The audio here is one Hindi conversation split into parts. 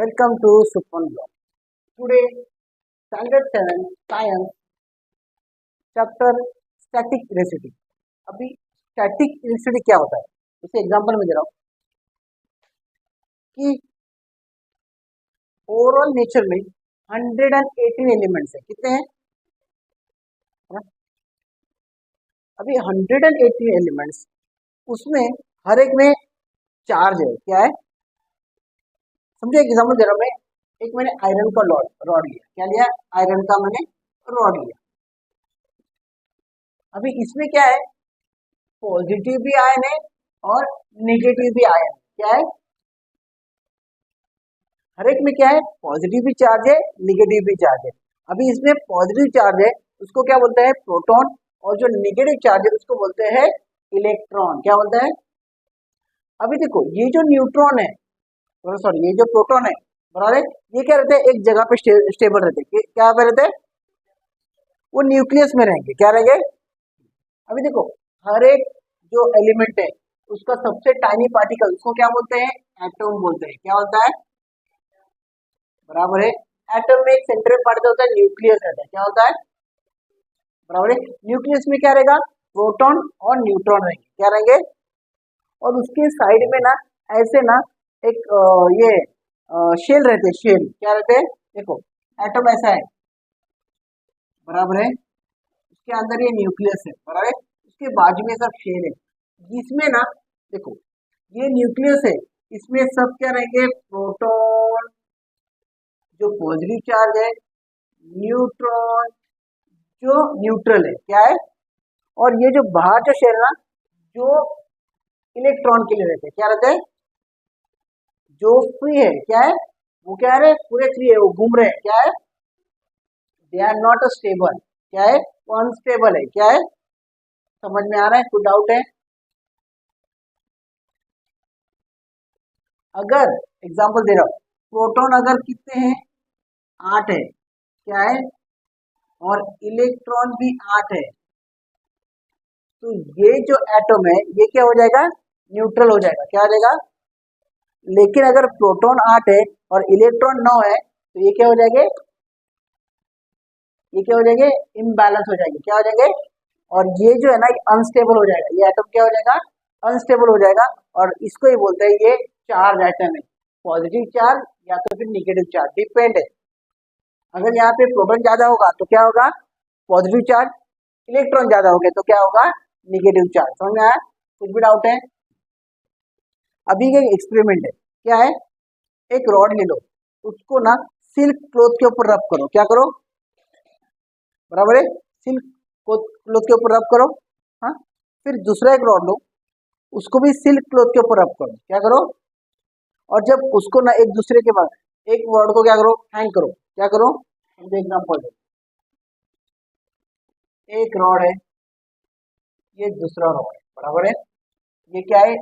Welcome to Supan Blog. Today, Standard 7 Science Chapter Static Electricity. अभी स्टैटिक इलेक्ट्रिसिटी क्या होता है इसे एग्जांपल में दे रहा हूँ कि ओवरऑल नेचर में 118 एलिमेंट्स है। कितने हैं? अभी 118 एलिमेंट्स, उसमें हर एक में चार्ज है। क्या है? समझे, एग्जाम्पल दे रहा हूँ मैं। एक मैंने आयरन का रॉड लिया। क्या लिया? आयरन का मैंने रॉड लिया। अभी इसमें क्या है? पॉजिटिव भी आयन है और नेगेटिव भी आयन। क्या है? हर एक में क्या है? पॉजिटिव भी चार्ज है, नेगेटिव भी चार्ज है। अभी इसमें पॉजिटिव चार्ज है, उसको क्या बोलते हैं? प्रोटॉन। और जो नेगेटिव चार्ज है उसको बोलते हैं इलेक्ट्रॉन। क्या बोलते हैं? अभी देखो, ये जो न्यूट्रॉन है, सॉरी, ये जो प्रोटॉन है, बराबर है, ये क्या रहते हैं? एक जगह पे स्टेबल रहते हैं। क्या पे रहते हैं? वो न्यूक्लियस में रहेंगे। क्या रहेंगे? अभी देखो, हर एक जो एलिमेंट है उसका सबसे टाइनी पार्टिकल, उसको क्या बोलते हैं? एटम बोलते हैं। क्या होता है? बराबर है। एटम में एक सेंट्रल पार्टिकल होता है, न्यूक्लियस रहता है। क्या होता है? बराबर है। न्यूक्लियस में क्या रहेगा? प्रोटॉन और न्यूट्रॉन रहेंगे। क्या रहेंगे? और उसके साइड में ना ऐसे ना एक ये शेल रहते हैं। शेल क्या रहते हैं? देखो, एटम ऐसा है, बराबर है, उसके अंदर ये न्यूक्लियस है, बराबर है, उसके बाजू में सब शेल है। इसमें ना देखो, ये न्यूक्लियस है, इसमें सब क्या रहेंगे? प्रोटॉन जो पॉजिटिव चार्ज है, न्यूट्रॉन जो न्यूट्रल है। क्या है? और ये जो बाहर जो शेल ना, जो इलेक्ट्रॉन के लिए रहते हैं। क्या रहते हैं? जो फ्री है। क्या है? वो क्या है? पूरे फ्री है, वो घूम रहे हैं। क्या है? They are not stable. क्या है? वो अनस्टेबल है। क्या है? समझ में आ रहा है? कोई डाउट है? अगर एग्जांपल दे रहा हूं, प्रोटॉन अगर कितने हैं? 8 है। क्या है? और इलेक्ट्रॉन भी 8 है, तो ये जो एटम है ये क्या हो जाएगा? न्यूट्रल हो जाएगा। क्या हो जाएगा? लेकिन अगर प्रोटॉन 8 है और इलेक्ट्रॉन 9 है, तो ये क्या हो जाएंगे? ये क्या हो जाएंगे? इम्बैलेंस हो जाएंगे। क्या हो जाएंगे? और ये जो है ना, ये अनस्टेबल हो जाएगा। ये एटम क्या हो जाएगा? अनस्टेबल हो जाएगा। और इसको ही बोलते हैं ये चार्ज एटम है। पॉजिटिव चार्ज या तो फिर निगेटिव चार्ज, डिपेंड है। अगर यहाँ पे प्रोटॉन ज्यादा होगा तो क्या होगा? Positive charge. इलेक्ट्रॉन ज्यादा हो गए तो क्या होगा? Negative charge. समझ में आया? कुछ भी डाउट है? अभी एक एक्सपेरिमेंट है। क्या है? एक रॉड ले लो, उसको ना सिल्क क्लॉथ के ऊपर रब करो। क्या करो? बराबर है, सिल्क क्लॉथ के ऊपर रब करो। हाँ, फिर दूसरा एक रॉड लो, उसको भी सिल्क क्लॉथ के ऊपर रब करो। क्या करो? और जब उसको ना एक दूसरे के बाद एक रॉड को क्या करो? हैंग करो। क्या करो? एग्जाम्पल दो, एक रॉड है, ये दूसरा रॉड है, बराबर है, ये क्या है?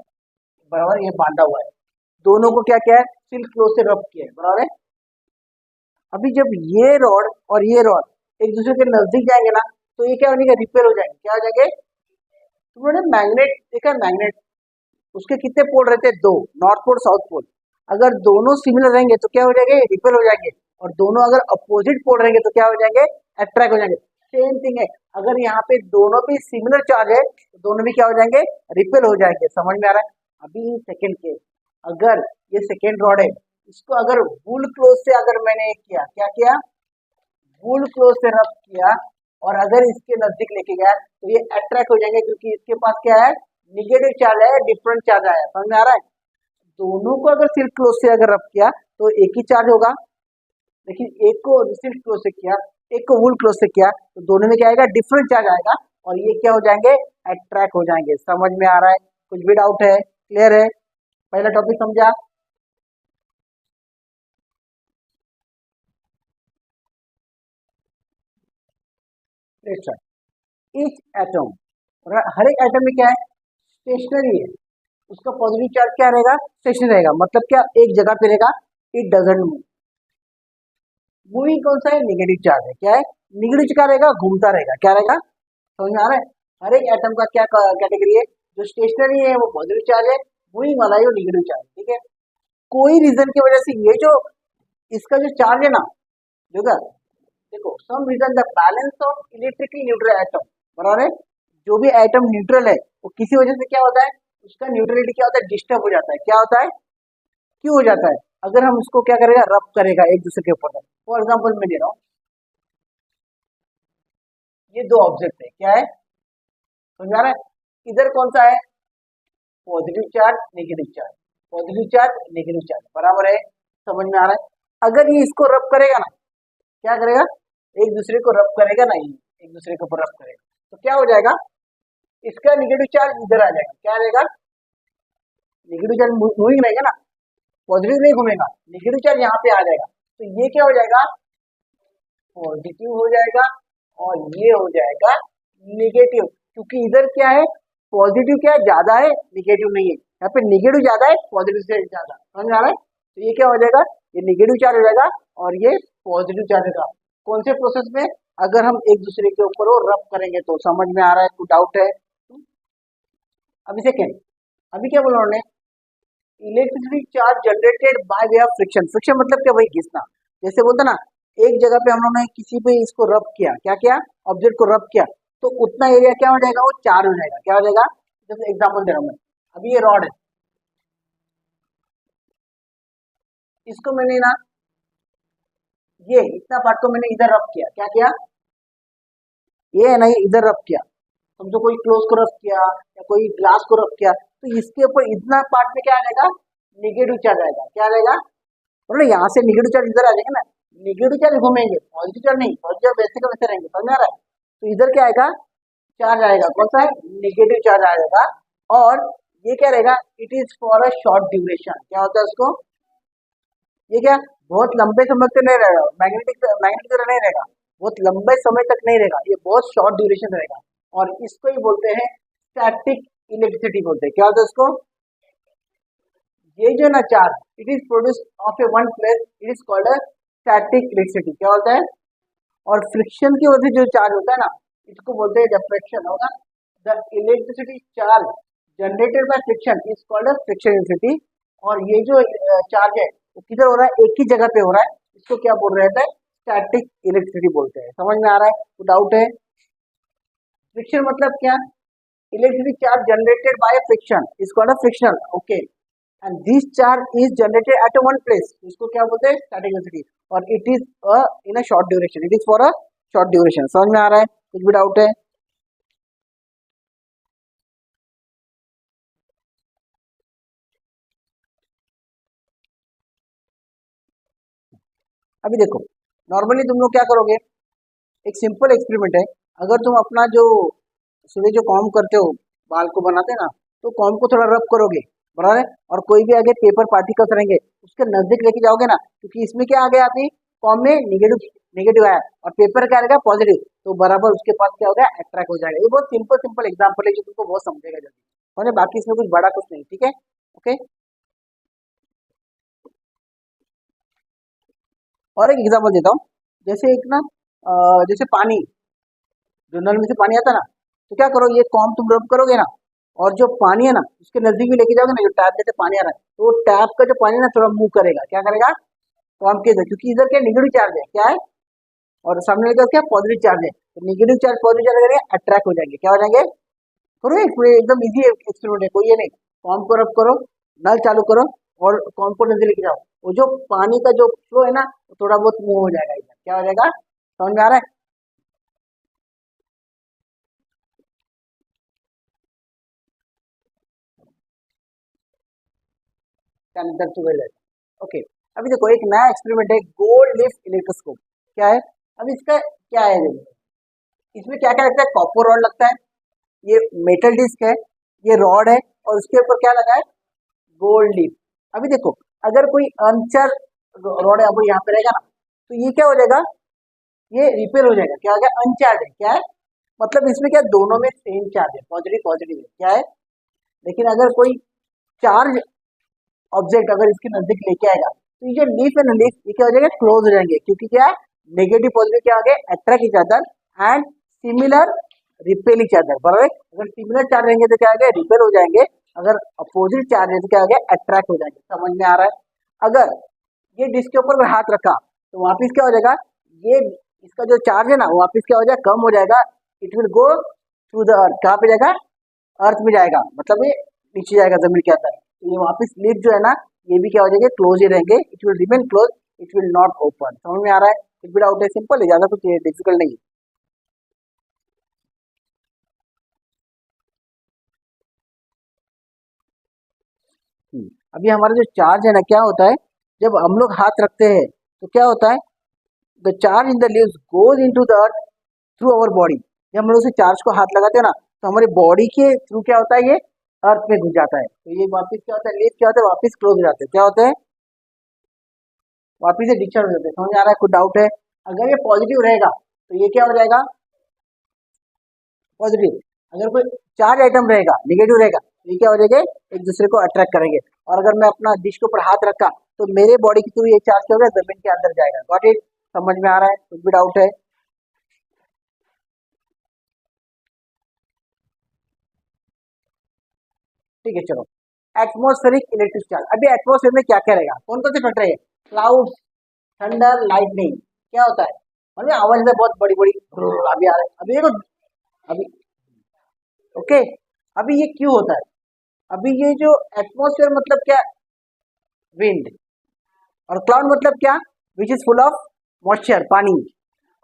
बराबर, ये बांधा हुआ है। दोनों को क्या किया है? सिल्क क्लॉथ से रब किया है, बराबर है। अभी जब ये रॉड और ये रॉड एक दूसरे के नजदीक जाएंगे ना, तो ये क्या हो जाएगा? रिपेल हो जाएंगे। क्या हो जाएंगे? तुमने मैग्नेट देखा? मैग्नेट, उसके कितने पोल रहते हैं? दो, नॉर्थ पोल साउथ पोल। अगर दोनों सिमिलर रहेंगे तो क्या हो जाएंगे? रिपेल हो जाएंगे। और दोनों अगर अपोजिट पोल रहेंगे तो क्या हो जाएंगे? अट्रैक्ट हो जाएंगे। सेम थिंग है, अगर यहाँ पे दोनों भी सिमिलर चार्ज है तो दोनों भी क्या हो जाएंगे? रिपेल हो जाएंगे। समझ में आ रहा है? अभी सेकेंड केस, अगर ये सेकेंड रॉड है, इसको अगर वूल क्लोथ से अगर मैंने किया, क्या किया? वूल क्लोथ से रब किया, और अगर इसके नजदीक लेके गया तो ये अट्रैक्ट हो जाएंगे, क्योंकि इसके पास क्या है? निगेटिव चार्ज है, डिफरेंट चार्ज आया। समझ में आ रहा है? दोनों को अगर सिल्क क्लोथ से अगर रब किया तो एक ही चार्ज होगा, लेकिन एक को सिल्क क्लोथ से किया, एक को वूल क्लोथ से किया, तो दोनों में क्या आएगा? डिफरेंट चार्ज आएगा, और ये क्या हो जाएंगे? अट्रैक्ट हो जाएंगे। समझ में आ रहा है? कुछ भी डाउट है? क्लियर है? पहला टॉपिक समझा? ईच एटम, हर एक एटम में क्या है? स्टेशनरी है, उसका पॉजिटिव चार्ज क्या रहेगा? स्टेशनरी रहेगा। मतलब क्या? एक जगह पे रहेगा। It doesn't move. मूविंग कौन सा है? नेगेटिव चार्ज है। क्या है? नेगेटिव क्या रहेगा? घूमता रहेगा। क्या रहेगा? समझ में आ रहा है? हर एक एटम का क्या कैटेगरी है? जो स्टेशनरी है वो पॉजिटिव चार्ज है, मूविंग वाला है वो नेगेटिव चार्ज। ठीक है? कोई रीजन की वजह से ये जो इसका जो चार्ज है ना, देखो देखो some reason the balance of electrically neutral atom, बराबर है, जो भी एटम न्यूट्रल है वो किसी वजह से क्या होता है, उसका न्यूट्रलिटी क्या होता है, डिस्टर्ब हो जाता है। क्या होता है, क्यों हो जाता है, अगर हम उसको क्या करेगा, रब करेगा एक दूसरे के ऊपर। फॉर एग्जाम्पल मैं दे रहा हूँ, ये दो ऑब्जेक्ट है, क्या है, समझ आ रहा है, इधर कौन सा है, positive charge negative charge, positive charge negative charge, बराबर है, समझ में आ रहा है। अगर ये इसको रब करेगा ना, क्या करेगा, एक दूसरे को रब करेगा ना, ये एक दूसरे के ऊपर रब करेगा, तो क्या हो जाएगा, इसका नेगेटिव चार्ज इधर आ जाएगा, क्या आ जाएगा, नेगेटिव चार्ज मूविंग रहेगा ना, पॉजिटिव नहीं घूमेगा, नेगेटिव चार्ज यहाँ पे आ जाएगा, तो ये क्या हो जाएगा, पॉजिटिव हो जाएगा, और ये हो जाएगा नेगेटिव, क्योंकि इधर क्या है, पॉजिटिव क्या है, ज्यादा है, नेगेटिव नहीं है, यहाँ पे नेगेटिव ज्यादा है, पॉजिटिव से ज्यादा, समझ आ रहा है, तो ये क्या हो जाएगा, ये नेगेटिव चार्ज हो जाएगा और ये पॉजिटिव चार्ज होगा। कौन से प्रोसेस में, अगर हम एक दूसरे के ऊपर वो रब करेंगे, तो समझ में आ रहा है, कोई डाउट है। अभी सेकेंड, अभी क्या बोला उन्होंने, electricity charge generated by way of friction, friction मतलब क्या, वही घिसना, जैसे बोलते ना, एक जगह पे हम लोगों ने किसी पे इसको रब किया, क्या किया, ऑब्जेक्ट को रब किया, तो उतना एरिया क्या हो जाएगा, वो चार्ज हो जाएगा, क्या हो जाएगा, जैसे एग्जांपल दे रहा हूं मैं, अभी ये रॉड है, इसको मैंने ना, ये इतना पार्ट को मैंने इधर रब किया, क्या किया, ये है ना, ये इधर रब किया, समझो कोई क्लोज को रब किया या कोई ग्लास को रब किया, तो इसके ऊपर इतना पार्ट में क्या आ जाएगा, निगेटिव चार्ज आएगा, क्या आ जाएगा, बोलो यहाँ से निगेटिव चार्ज इधर आ जाएगा ना, निगेटिव चार्ज घूमेंगे, पॉजिटिव चार्ज नहीं, पॉजिटिव वैसे का वैसे रहेंगे, समझ में आ रहा है, तो इधर क्या आएगा, चार्ज आएगा, कौन सा है, निगेटिव चार्ज आएगा, और ये क्या रहेगा, it is for a short duration, क्या होता है उसको, ये क्या, बहुत लंबे समय तक नहीं रहेगा, मैग्नेटिक मैग्नेटिक तरह नहीं रहेगा, बहुत लंबे समय तक नहीं रहेगा, ये बहुत शॉर्ट ड्यूरेशन रहेगा, और इसको ही बोलते हैं स्टैटिक इलेक्ट्रिसिटी बोलते हैं, क्या होता है इसको, ये जो ना charge, it is produce of A one place, it is called a static electricity, क्या होता है, और फ्रिक्शन की वजह से जो चार्ज होता है ना, इसको बोलते हैं डिफ्रैक्शन, होगा, the electricity charge generated by friction is called a friction electricity, और ये जो चार्ज है वो किधर हो रहा है, एक ही जगह पे हो रहा है, इसको क्या बोल रहे थे, स्टैटिक इलेक्ट्रिसिटी बोलते हैं, समझ में आ रहा है, तो डाउट है, फ्रिक्शन मतलब क्या, electric charge generated by friction is called a friction, okay, and this charge is generated at one place, इसको क्या बोलते हैं, स्टैटिक इलेक्ट्रिसिटी, और it is in a short duration, it is for a short duration, समझ में आ रहा है, कुछ भी डाउट है, अभी देखो, नॉर्मली तुम लोग क्या करोगे, एक सिंपल एक्सपेरिमेंट है, अगर तुम अपना जो सुबह जो कॉम्ब करते हो, बाल को बनाते हैं ना, तो कॉम्ब को थोड़ा रब करोगे, बराबर है, और कोई भी आगे पेपर पार्टिकल्स रहेंगे उसके नजदीक लेके जाओगे ना, क्योंकि इसमें क्या आ गया, अभी कॉम्ब में निगेटिव निगेटिव आया और पेपर क्या आएगा, पॉजिटिव, तो बराबर उसके पास क्या होगा, अट्रैक्ट हो जाएगा। ये बहुत सिंपल सिंपल एग्जाम्पल है जो तुमको बहुत समझेगा जल्दी, और बाकी इसमें कुछ बड़ा कुछ नहीं, ठीक है, ओके। और एक एग्जाम्पल देता हूँ, जैसे एक ना, जैसे पानी, जो नल में से पानी आता है ना, तो क्या करो, ये कॉम्ब तुम रब करोगे ना, और जो पानी है ना उसके नजदीक भी लेके जाओगे ना, जो टैप में से पानी आ रहा है, तो वो टैप का जो पानी ना थोड़ा मूव करेगा, क्या करेगा, कॉम्ब के इधर, क्योंकि इधर क्या निगेटिव चार्ज है, क्या है, और सामने का क्या पॉजिटिव चार्ज है, तो निगेटिव चार्ज पॉजिटिव चार्ज करेंगे, अट्रैक्ट हो जाएंगे, क्या हो जाएंगे, करो ये एकदम इजी एक्सपेरिमेंट है, कोई ये नहीं, कॉम्ब को रब करो, नल चालू करो, और कॉम्ब को नजदीक लेके जाओ, वो जो पानी का जो फ्लो है ना, वो थोड़ा बहुत मूव हो जाएगा, इधर क्या हो जाएगा, समझ में आ रहा है, अंदर टू वेल, ओके। अभी देखो एक नया एक्सपेरिमेंट है, गोल्ड लिफ इलेक्ट्रोस्कोप, क्या है, अब इसका क्या है, इसमें क्या क्या लगता है, कॉपर रॉड लगता है, ये मेटल डिस्क है, ये रॉड है, और उसके ऊपर क्या लगा है, गोल्ड लीफ। अभी देखो, अगर कोई अनचार्ज रॉड है, अब यहाँ पे रहेगा ना, तो ये क्या हो जाएगा, ये रिपेल हो जाएगा, क्या हो गया, अनचार्ज है, क्या है, मतलब इसमें क्या, दोनों में सेम चार्ज है, पॉजिटिव पॉजिटिव है, क्या है, लेकिन अगर कोई चार्ज ऑब्जेक्ट अगर इसके नजदीक लेके आएगा, तो ये जो लीफ है ना, लीफ ये क्या हो जाएगा, क्लोज हो जाएंगे, क्योंकि क्या है, नेगेटिव पॉजिटिव क्या हो गए, attract each other, and similar repel each other, बराबर, अगर सिमिलर चार्ज रहेंगे तो क्या आएगा, रिपेल हो जाएंगे, अगर अपोजिट चार्ज है तो क्या हो गया, अट्रैक्ट हो जाएंगे, समझ में आ रहा है। अगर ये डिस्क के ऊपर हाथ रखा तो वापिस क्या हो जाएगा, ये इसका जो चार्ज है ना वापिस क्या हो जाएगा, कम हो जाएगा। It will go through the earth, कहाँ पे जाएगा, अर्थ में जाएगा, मतलब ये नीचे जाएगा जमीन के अंदर। तो ये वापिस लिड जो है ना ये भी क्या हो जाएंगे, क्लोज ही रहेंगे। It will remain close, it will not open. समझ में आ रहा है, कुछ भी डाउट है, सिंपल है, ज्यादा कुछ डिफिकल्ट नहीं है। अभी हमारा जो चार्ज है ना क्या होता है, जब हम लोग हाथ रखते हैं तो क्या होता है, the charge in the leaves goes into the earth through our body. जब हम लोग उसे चार्ज को हाथ लगाते हैं ना तो हमारी बॉडी के थ्रू क्या होता है, ये अर्थ में घुस जाता है। तो ये वापस क्या होता है, लीव क्या होता है, वापस क्लोज हो जाते हैं, क्या होते हैं, वापस से डिस्चार्ज हो जाते हैं। समझ आ रहा है, कुछ डाउट है? अगर ये पॉजिटिव रहेगा तो ये क्या हो जाएगा, पॉजिटिव। अगर कोई चार्ज आइटम रहेगा, निगेटिव रहेगा, तो ये क्या हो जाएंगे, एक दूसरे को अट्रैक्ट करेंगे। और अगर मैं अपना डिश के ऊपर हाथ रखा तो मेरे बॉडी के थ्रू ये चार्ज क्या होगा, जमीन के अंदर जाएगा। Got it? समझ में आ रहा है, कुछ भी डाउट है? ठीक है, चलो। Atmospheric electric charge. अभी एटमोस्फेयर में क्या क्या रहेगा, कौन कौन से फैक्टर है, क्लाउड, थंडर, लाइटनिंग। क्या होता है, मतलब आवाज में बहुत बड़ी बड़ी अभी आ रहा है, अभी देखो, अभी ओके। अभी ये क्यों होता है, अभी ये जो एटमोस्फेयर मतलब क्या, विंड, और क्लाउड मतलब क्या, which is full of moisture, पानी।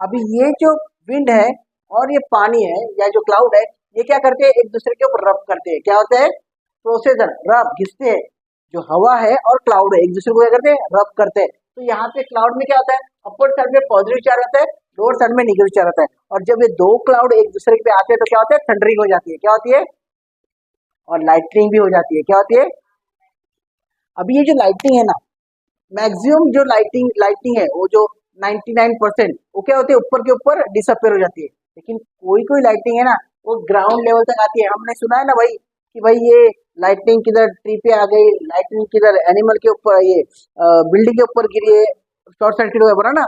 अभी ये जो विंड है और ये पानी है या जो क्लाउड है, ये क्या करते हैं, एक दूसरे के ऊपर रब करते हैं। क्या होता है, प्रोसेसर, रब, घिसते हैं। जो हवा है और क्लाउड है एक दूसरे को क्या करते हैं, रब करते हैं। तो यहाँ पे क्लाउड में क्या होता है, अपर साइड में पॉजिटिव चार्ज होता है, लोअर साइड में नेगेटिव चार्ज होता है। और जब ये दो क्लाउड एक दूसरे पे आते हैं तो क्या होता है, थंडरिंग हो जाती है। क्या होती है, और लाइटनिंग भी हो जाती है। क्या होती है, अभी ये जो लाइटनिंग है ना, मैक्सिमम जो लाइटिंग लाइटिंग है वो जो 99% वो क्या होती है, ऊपर के ऊपर डिसअपेयर हो जाती है। लेकिन कोई कोई लाइटिंग है ना वो ग्राउंड लेवल तक आती है। हमने सुना है ना भाई कि भाई ये लाइटिंग किधर ट्री पे आ गई, लाइटिंग किधर एनिमल के ऊपर, ये बिल्डिंग के ऊपर गिरी है, शॉर्ट सर्किट हुआ, बना ना।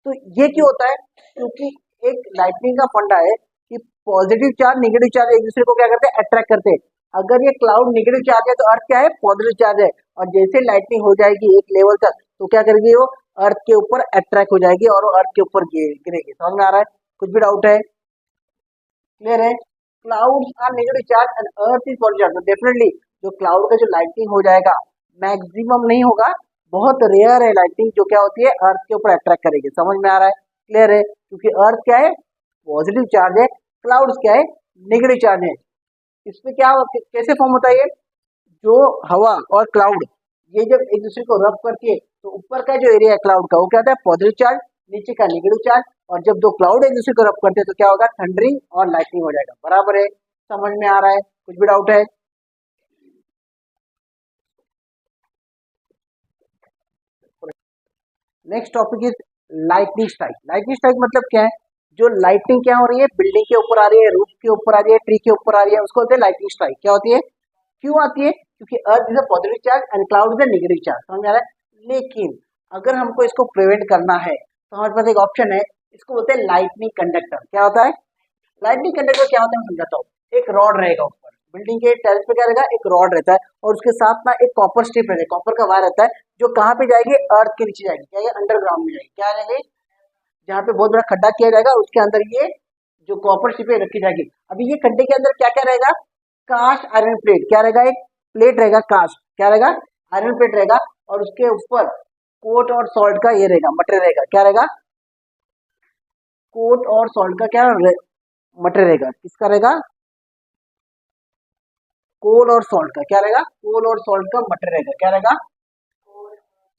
तो ये क्यों होता है, क्योंकि एक लाइटनिंग का फंडा है कि पॉजिटिव चार्ज नेगेटिव चार्ज एक दूसरे को क्या करते हैं, अट्रैक्ट करते हैं। अगर ये क्लाउड नेगेटिव चार्ज है तो अर्थ क्या है, पॉजिटिव चार्ज है। और जैसे लाइटनिंग हो जाएगी एक लेवल तक तो क्या करेगी, वो अर्थ के ऊपर अट्रैक्ट हो जाएगी और वो अर्थ के ऊपर गिरेगी। समझ में आ रहा है, कुछ भी डाउट है? क्लियर है? Cloud are negative charge and earth is positive charge. Definitely जो क्लाउड का जो लाइटनिंग हो जाएगा, मैक्सिमम नहीं होगा, बहुत रेयर है लाइटनिंग जो क्या होती है, अर्थ के ऊपर अट्रैक्ट करेगी। समझ में आ रहा है, क्लियर है? क्योंकि अर्थ क्या है, पॉजिटिव चार्ज है, क्लाउड क्या है, नेगेटिव चार्ज है। इसमें क्या कैसे फॉर्म होता है ये, जो हवा और क्लाउड ये जब एक दूसरे को रब करती है तो ऊपर का जो एरिया है क्लाउड का वो क्या होता है, पॉजिटिव चार्ज, नीचे का नेगेटिव चार्ज। और जब दो क्लाउड एक दूसरे को रब करते हैं तो क्या होगा, थंडरिंग और लाइटनिंग हो जाएगा। बराबर है, समझ में आ रहा है, कुछ भी डाउट है? Next topic is lightning strike. Lightning strike मतलब क्या है, जो लाइटनिंग क्या हो रही है, बिल्डिंग के ऊपर आ रही है, रूफ के ऊपर आ रही है, ट्री के ऊपर आ रही है, उसको बोलते हैं लाइटनिंग स्ट्राइक। क्या होती है, क्यों आती है, क्योंकि earth is a positive charge and cloud is a negative charge. समझ आ रहा है? लेकिन अगर हमको इसको प्रिवेंट करना है तो हमारे पास एक ऑप्शन है, इसको बोलते हैं लाइटनिंग कंडक्टर। क्या होता है, लाइटनिंग कंडक्टर क्या होता है मैं समझाता हूँ। एक रॉड रहेगा ऊपर, बिल्डिंग के टेरेस पे क्या रहेगा, एक रॉड रहता है और उसके साथ ना एक कॉपर स्ट्रिप रहता है, कॉपर का वायर रहता है, जो कहाँ पे जाएगी, अर्थ के नीचे जाएगी। क्या, ये अंडरग्राउंड में जाएगी। क्या जाएगी, जहाँ पे बहुत बड़ा खड्डा किया जाएगा उसके अंदर ये जो कॉपर स्ट्रिप रखी जाएगी। अभी ये खड्डे के अंदर क्या क्या रहेगा, कास्ट आयरन प्लेट। क्या रहेगा, एक प्लेट रहेगा कास्ट, क्या रहेगा, आयरन प्लेट रहेगा। और उसके ऊपर कोट और सॉल्ट का ये रहेगा, मटेरियल रहेगा। क्या रहेगा, कोट और सॉल्ट का क्या मटेरियल रहेगा, किसका रहेगा, कोल और सॉल्ट का। क्या रहेगा, कोल और सॉल्ट का मटेरियल रहेगा। क्या रहेगा,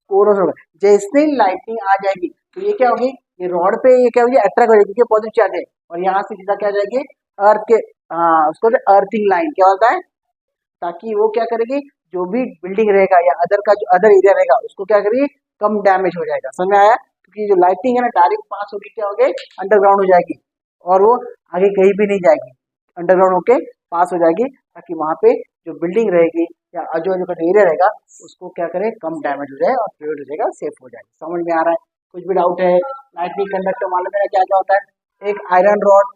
कोल और सॉल्ट। जैसे ही लाइटनिंग आ जाएगी तो ये क्या होगी, ये रॉड पे ये क्या होगी, अट्रैक्ट हो जाएगी क्योंकि पॉजिटिव चार्ज है। और यहाँ से सीधा क्या आ जाएगी, अर्थ के, उसको अर्थिंग लाइन क्या होता है, ताकि वो क्या करेगी, जो भी बिल्डिंग रहेगा या अदर का जो अदर एरिया रहेगा उसको क्या करेगी, कम डैमेज हो जाएगा। समझ में आया? क्योंकि जो लाइटिंग है ना डायरेक्ट पास होगी क्या हो गई, अंडरग्राउंड हो जाएगी और वो आगे कहीं भी नहीं जाएगी, अंडरग्राउंड होके पास हो जाएगी, ताकि वहां पे जो बिल्डिंग रहेगी या आजू बाजू का एरिया रहेगा उसको क्या करे, कम डैमेज हो जाए और प्रिवेंट हो जाएगा, सेफ हो जाएगा। समझ में आ रहा है, कुछ भी डाउट है? लाइटनिंग कंडक्टर मालूम है क्या क्या होता है, एक iron rod,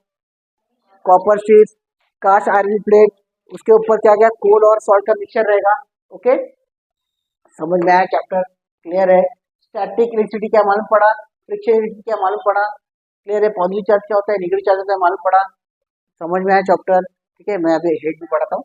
copper sheet, cast iron plate, उसके ऊपर क्या क्या कोल और सॉल्ट का मिक्सचर रहेगा। ओके, समझ में आया चैप्टर, क्लियर है? स्टैटिक इलेक्ट्रिसिटी क्या मालूम पड़ा, फ्रिक्शन इलेक्ट्रिसिटी क्या मालूम पड़ा, क्लियर है। पॉजिटिव चार्ज क्या होता है, नेगेटिव चार्ज होता है, मालूम पड़ा, समझ में आया चैप्टर। ठीक है, मैं अभी हेड भी पढ़ाता हूँ।